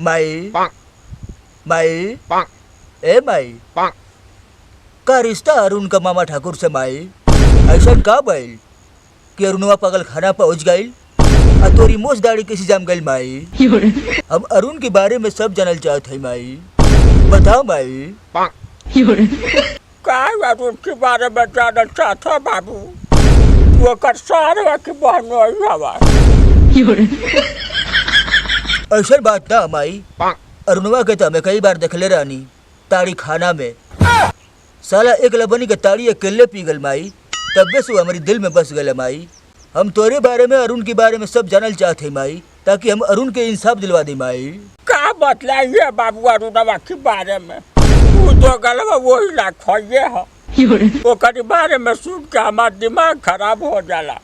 माई माई ए माई का रिश्ता अरुण का मामा ठाकुर से माई? ऐसा का बैल कि अरुणवा पागल खाना पहुंच गई और तोरी मोच दाढ़ी कैसी जाम गई माई? हम अरुण के बारे में सब जानल चाहते हैं माई, बताओ माई। का अरुण के बारे में जानल चाहता बाबू? वो कर सारे की बहन हवा। ऐसा बात ना माई, अरुणवा के तो मैं कई बार देखले रानी ताड़ी खाना में, साला एक लबनी के ताड़ी अकेले पी गल माई, तब से वो हमारी दिल में बस गए माई। हम तोरे बारे में अरुण के बारे में सब जानल चाहते हैं माई, ताकि हम अरुण के इंसाफ दिलवा दी माई। का बतलाइए बाबू अरुणवा के बारे में? तू तो गलवा वही ना खोइए हो, वो करी बारे में सुन के हमारा दिमाग खराब हो जाला।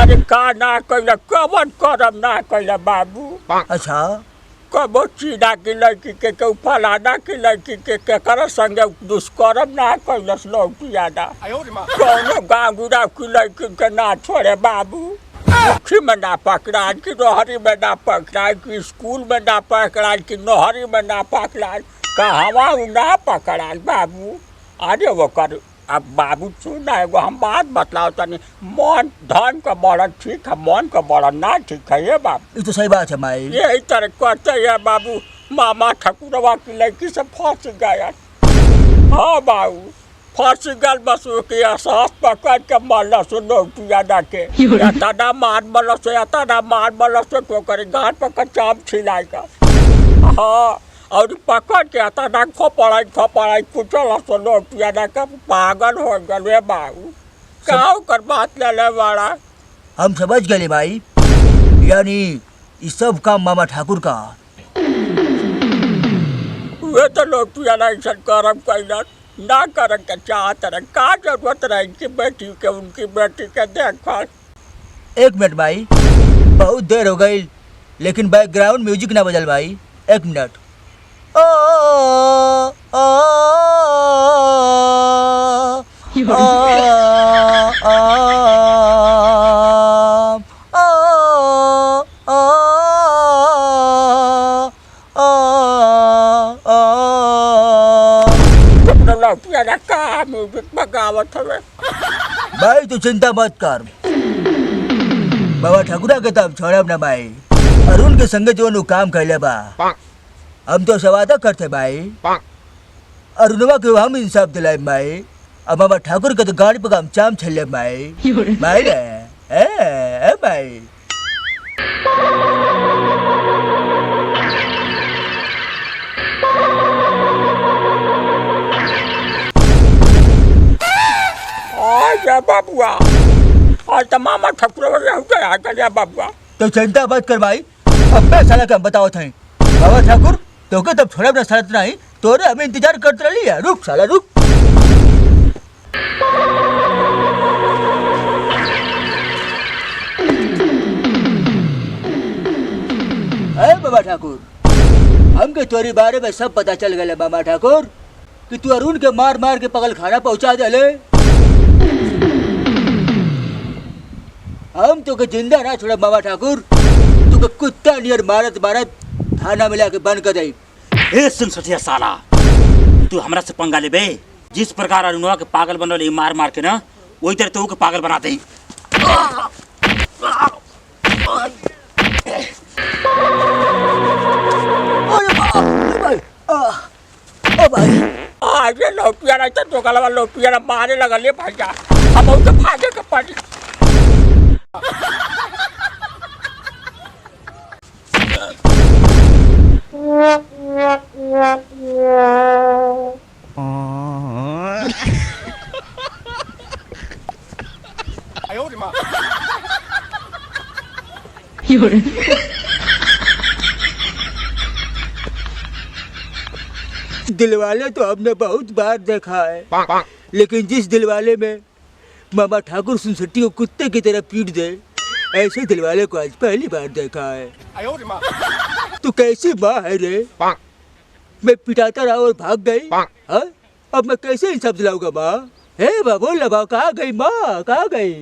अरे का ना कैला कवन करम ना कैला बाबू। अच्छा कबो चीना की लड़की के फलाना की लड़की के कर संगे दुष्कर्म ना कैलस लौटियाना। कौनो गाँव गुड़ा की लड़की के ना छोड़े बाबू। मुखी में ना पकड़ा कि नहरी में ना पकड़ा कि स्कूल में ना पकड़ा कि नहरी में ना पकड़ा, कहवा ना पकड़ा बाबू। अरे वो कर अब बाबू सुना एगो हम बात बतलाओ तनी, मन धन का बढ़न ठीक है, मन का बढ़न ना ठीक है ये बाबू। ये तो सही बात है माई। यही तरह करते है बाबू, मामा ठाकुरवा की लड़की से फंस गया। हाँ बाबू फंस गल, बस उसकी एहसास पकड़ के मरल सो लौटियाना के तना मार मरल से तना मार मरल से तो करे गाँठ पकड़ चाम छिलाएगा। हाँ और पकड़ के तना खोपड़ाई कुचल सो लौटियाना के पागल हो गए बाबू। काऊ कर बात ले ले बड़ा। हम समझ गए भाई, यानी ये सब काम मामा ठाकुर का। वे तो लौटियाना ऐसा करम कैलन ना कर के चाहत रहे, का जरूरत रहे इनकी बेटी के उनकी बेटी के देखभाल। एक मिनट भाई, बहुत देर हो गई लेकिन बैकग्राउंड म्यूजिक ना बजल भाई। एक मिनट। आ, आ, का म्यूजिक बगावत हवे। भाई तू चिंता मत कर, बाबा ठाकुरा के तब छोड़ब ना भाई। अरुण के संगे जो काम कैले बा हम तो सवादा करते भाई। अरुणवा के हम इंसाफ दिलाए भाई, अब बाबा ठाकुर के तो गाड़ी पे काम चाम छले भाई। भाई रे ए भाई। बाबुआ और तो मामा ठाकुर बाबुआ। तो चिंता मत कर भाई, अब साला क्या बताओ थे बाबा ठाकुर तो के तब छोड़ा ना साला नहीं तोरे हमें इंतजार करते रही है। रुक साला रुक। अरे बाबा ठाकुर हमके तोरी बारे में सब पता चल गया बाबा ठाकुर कि तू अरुण के मार मार के पगल खाना पहुंचा दे। हम तो के जिंदा ना छोड़ा बाबा ठाकुर, तू के कुत्ता नियर मारत मारत थाना में लाके बंद कर दे। ए सुन सठिया साला, तू हमरा से पंगा लेबे? जिस प्रकार अरुणवा के पागल बनल मार मार के ना, वही तरह तू के पागल बना दे। आज लौटिया नहीं तो गलवा लौटिया मारे लगल भैया, अब उसे भागे के पड़ी। दिलवाले तो हमने बहुत बार देखा है, लेकिन जिस दिलवाले में मामा ठाकुर सुनसट्टी को कुत्ते की तरह पीट दे, ऐसे दिलवाले को आज पहली बार देखा है। तू कैसी माँ है रे? मैं पिटाता रहा और भाग गई। अब मैं कैसे इंसाफ दिलाऊंगा माँ? हे बाबू लबा कहाँ गई माँ, कहाँ गई?